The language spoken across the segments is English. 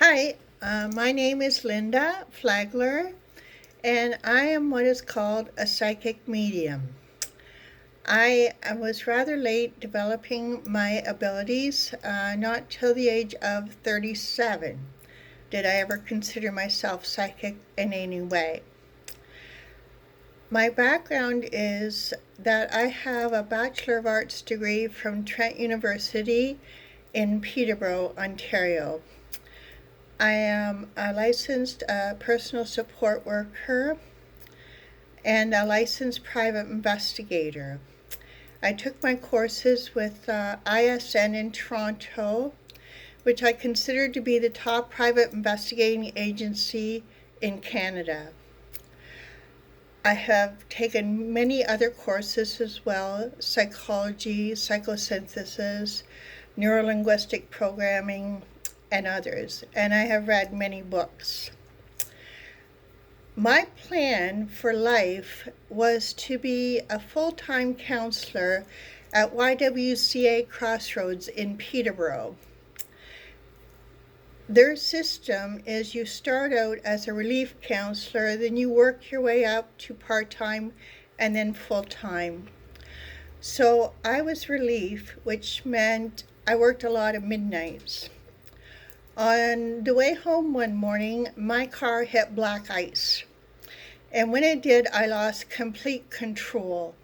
Hi, my name is Linda Flagler, and I am what is called a psychic medium. I was rather late developing my abilities, not till the age of 37 did I ever consider myself psychic in any way. My background is that I have a Bachelor of Arts degree from Trent University in Peterborough, Ontario. I am a licensed personal support worker and a licensed private investigator. I took my courses with ISN in Toronto, which I consider to be the top private investigating agency in Canada. I have taken many other courses as well: psychology, psychosynthesis, neurolinguistic programming, and others, and I have read many books. My plan for life was to be a full-time counselor at YWCA Crossroads in Peterborough. Their system is you start out as a relief counselor, then you work your way up to part-time and then full-time. So I was relief, which meant I worked a lot of midnights. On the way home one morning, my car hit black ice. And when it did, I lost complete control.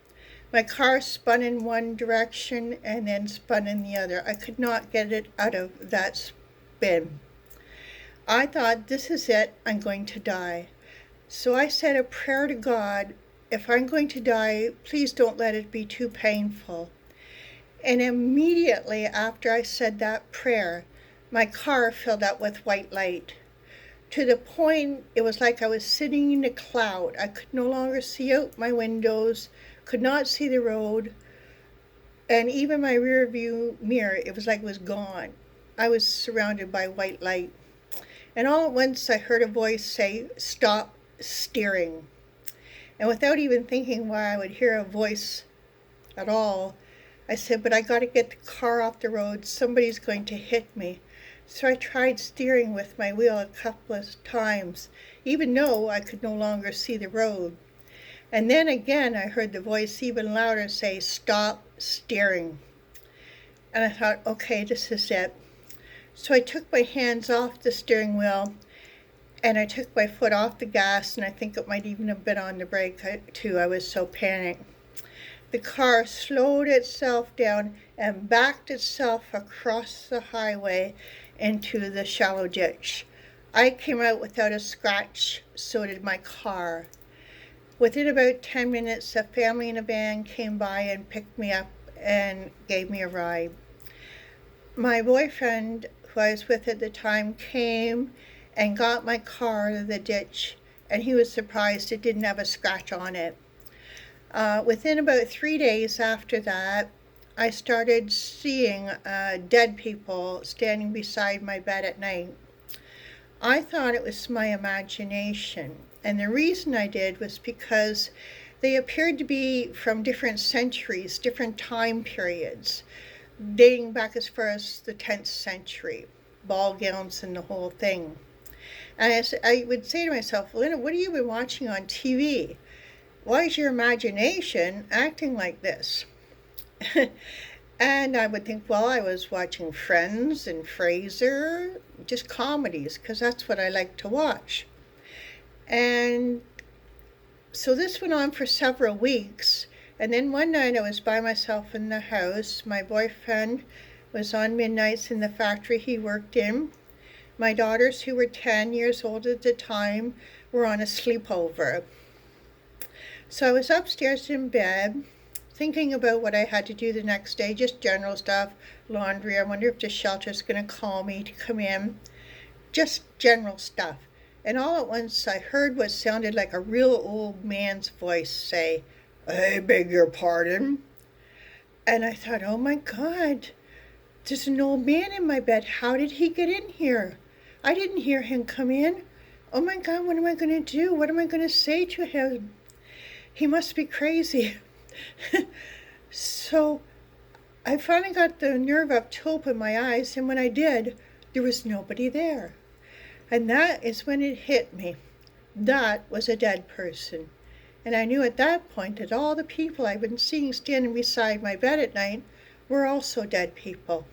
My car spun in one direction and then spun in the other. I could not get it out of that spin. I thought, this is it, I'm going to die. So I said a prayer to God, if I'm going to die, please don't let it be too painful. And immediately after I said that prayer, my car filled up with white light. To the point it was like I was sitting in a cloud. I could no longer see out my windows, could not see the road, and even my rear view mirror, it was like it was gone. I was surrounded by white light. And all at once I heard a voice say, "Stop steering." And without even thinking why I would hear a voice at all, I said, but I got to get the car off the road. Somebody's going to hit me. So I tried steering with my wheel a couple of times, even though I could no longer see the road. And then again I heard the voice even louder say, "Stop steering." And I thought, okay, this is it. So I took my hands off the steering wheel and I took my foot off the gas, and I think it might even have been on the brake too. I was so panicked. The car slowed itself down and backed itself across the highway into the shallow ditch. I came out without a scratch, so did my car. Within about 10 minutes, a family in a van came by and picked me up and gave me a ride. My boyfriend, who I was with at the time, came and got my car out of the ditch, and he was surprised it didn't have a scratch on it. Within about 3 days after that, I started seeing dead people standing beside my bed at night. I thought it was my imagination, and the reason I did was because they appeared to be from different centuries, different time periods, dating back as far as the 10th century, ball gowns and the whole thing. And I would say to myself, Linda, what have you been watching on TV? Why is your imagination acting like this? And I would think, well, I was watching Friends and Frasier, just comedies, because that's what I like to watch. And so this went on for several weeks. And then one night I was by myself in the house. My boyfriend was on midnights in the factory he worked in. My daughters, who were 10 years old at the time, were on a sleepover. So I was upstairs in bed, thinking about what I had to do the next day, just general stuff, laundry. I wonder if the shelter's going to call me to come in, just general stuff. And all at once I heard what sounded like a real old man's voice say, "I beg your pardon." And I thought, oh my God, there's an old man in my bed. How did he get in here? I didn't hear him come in. Oh my God, what am I going to do? What am I going to say to him? He must be crazy. So I finally got the nerve up to open my eyes, and when I did, there was nobody there. And that is when it hit me. That was a dead person. And I knew at that point that all the people I've been seeing standing beside my bed at night were also dead people.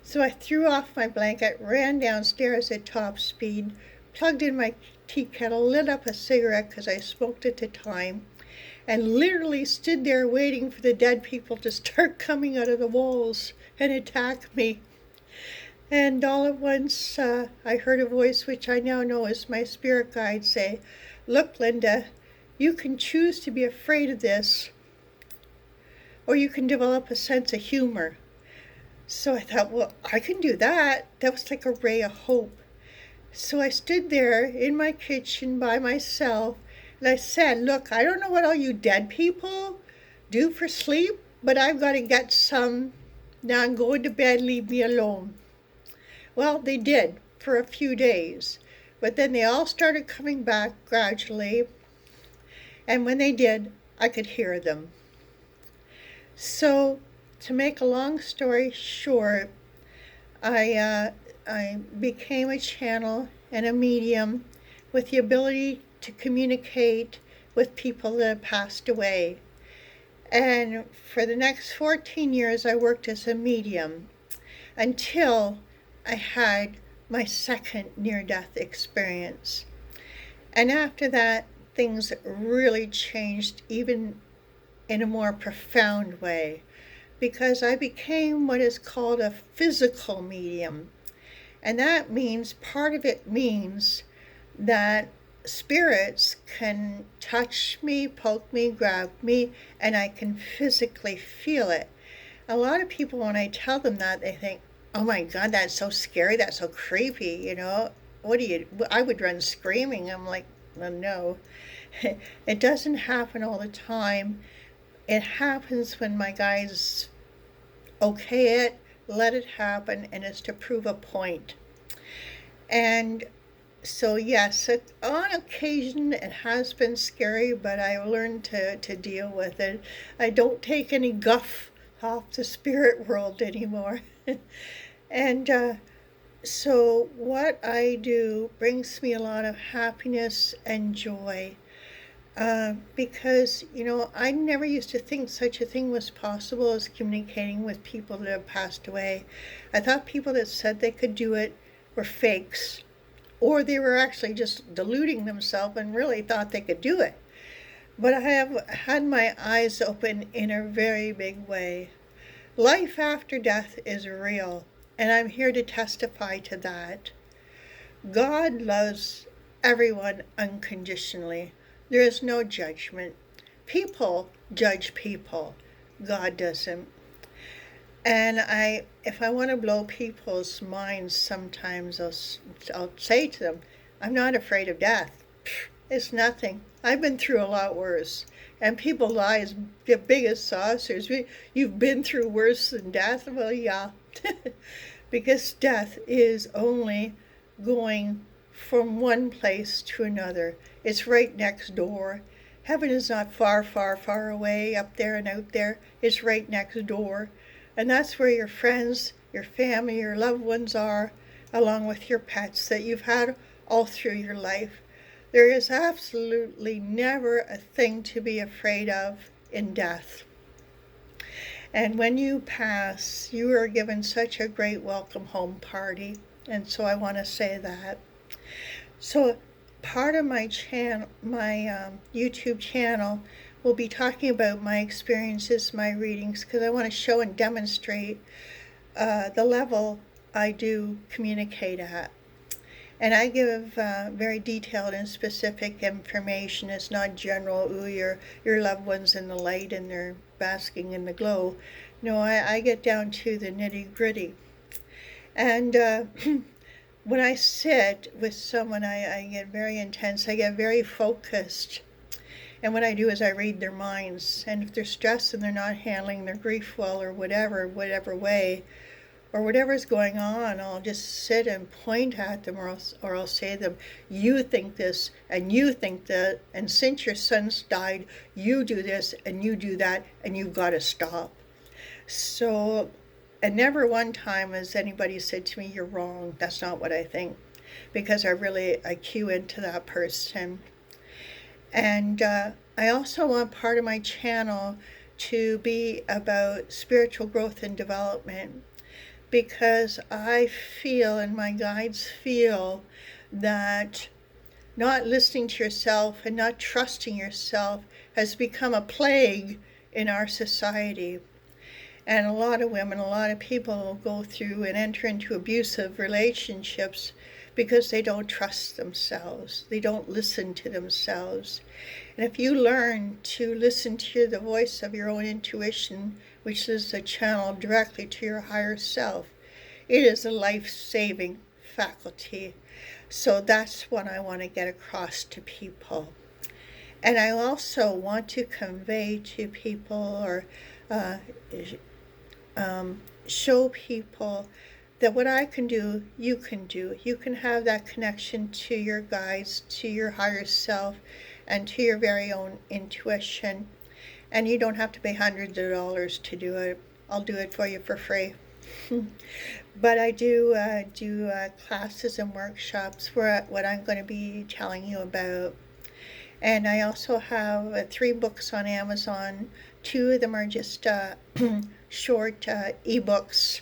So I threw off my blanket, ran downstairs at top speed, plugged in my tea kettle, lit up a cigarette because I smoked at the time, and literally stood there waiting for the dead people to start coming out of the walls and attack me. And all at once, I heard a voice which I now know is my spirit guide say, "Look, Linda, you can choose to be afraid of this, or you can develop a sense of humor." So I thought, well, I can do that. That was like a ray of hope. So I stood there in my kitchen by myself, and I said, "Look, I don't know what all you dead people do for sleep, but I've got to get some. Now I'm going to bed, leave me alone." Well, they did for a few days, but then they all started coming back gradually, and when they did, I could hear them. So, to make a long story short, I became a channel and a medium with the ability to communicate with people that have passed away. And for the next 14 years, I worked as a medium until I had my second near-death experience. And after that, things really changed, even in a more profound way, because I became what is called a physical medium. And that means, part of it means that spirits can touch me, poke me, grab me, and I can physically feel it. A lot of people, when I tell them that, they think, "Oh my God, that's so scary, that's so creepy, I would run screaming." I'm like, well, no. It doesn't happen all the time. It happens when my guys okay it, let it happen, and it's to prove a point. And so yes, on occasion it has been scary, but I learned to deal with it. I don't take any guff off the spirit world anymore. And so what I do brings me a lot of happiness and joy. Because, I never used to think such a thing was possible as communicating with people that have passed away. I thought people that said they could do it were fakes, or they were actually just deluding themselves and really thought they could do it. But I have had my eyes open in a very big way. Life after death is real, and I'm here to testify to that. God loves everyone unconditionally. There is no judgment. People judge people. God doesn't. And if I want to blow people's minds, sometimes I'll say to them, "I'm not afraid of death. It's nothing. I've been through a lot worse." And people lie as the biggest saucers. "You've been through worse than death?" Well, yeah. Because death is only going from one place to another. It's right next door. Heaven is not far, far, far away, up there and out there. It's right next door. And that's where your friends, your family, your loved ones are, along with your pets that you've had all through your life. There is absolutely never a thing to be afraid of in death. And when you pass, you are given such a great welcome home party. And so I want to say that. So part of my YouTube channel will be talking about my experiences, my readings, because I want to show and demonstrate the level I do communicate at. And I give very detailed and specific information. It's not general, your loved one's in the light and they're basking in the glow. No, I get down to the nitty-gritty. And when I sit with someone, I get very intense. I get very focused. And what I do is I read their minds. And if they're stressed and they're not handling their grief well, or whatever way, or whatever's going on, I'll just sit and point at them, or I'll say to them, "You think this, and you think that, and since your son's died, you do this, and you do that, and you've got to stop." So, and never one time has anybody said to me, "You're wrong, that's not what I think." because I cue into that person. And I also want part of my channel to be about spiritual growth and development, because I feel, and my guides feel, that not listening to yourself and not trusting yourself has become a plague in our society. And a lot of women, a lot of people go through and enter into abusive relationships because they don't trust themselves. They don't listen to themselves. And if you learn to listen to the voice of your own intuition, which is a channel directly to your higher self, it is a life-saving faculty. So that's what I want to get across to people. And I also want to convey to people, or show people, that what I can do, you can do. You can have that connection to your guides, to your higher self, and to your very own intuition. And you don't have to pay hundreds of dollars to do it. I'll do it for you for free. But I do classes and workshops for what I'm going to be telling you about. And I also have 3 books on Amazon. 2 of them are just short ebooks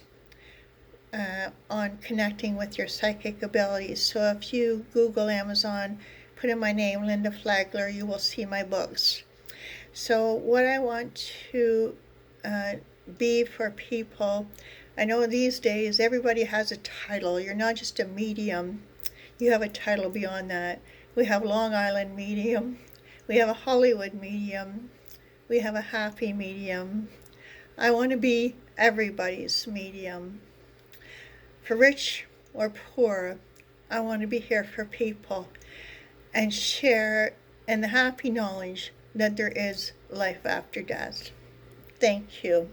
on connecting with your psychic abilities. So if you Google Amazon, put in my name, Linda Flagler, you will see my books. So what I want to be for people, I know these days everybody has a title. You're not just a medium. You have a title beyond that. We have Long Island medium. We have a Hollywood medium. We have a happy medium. I want to be everybody's medium. For rich or poor, I want to be here for people and share in the happy knowledge that there is life after death. Thank you.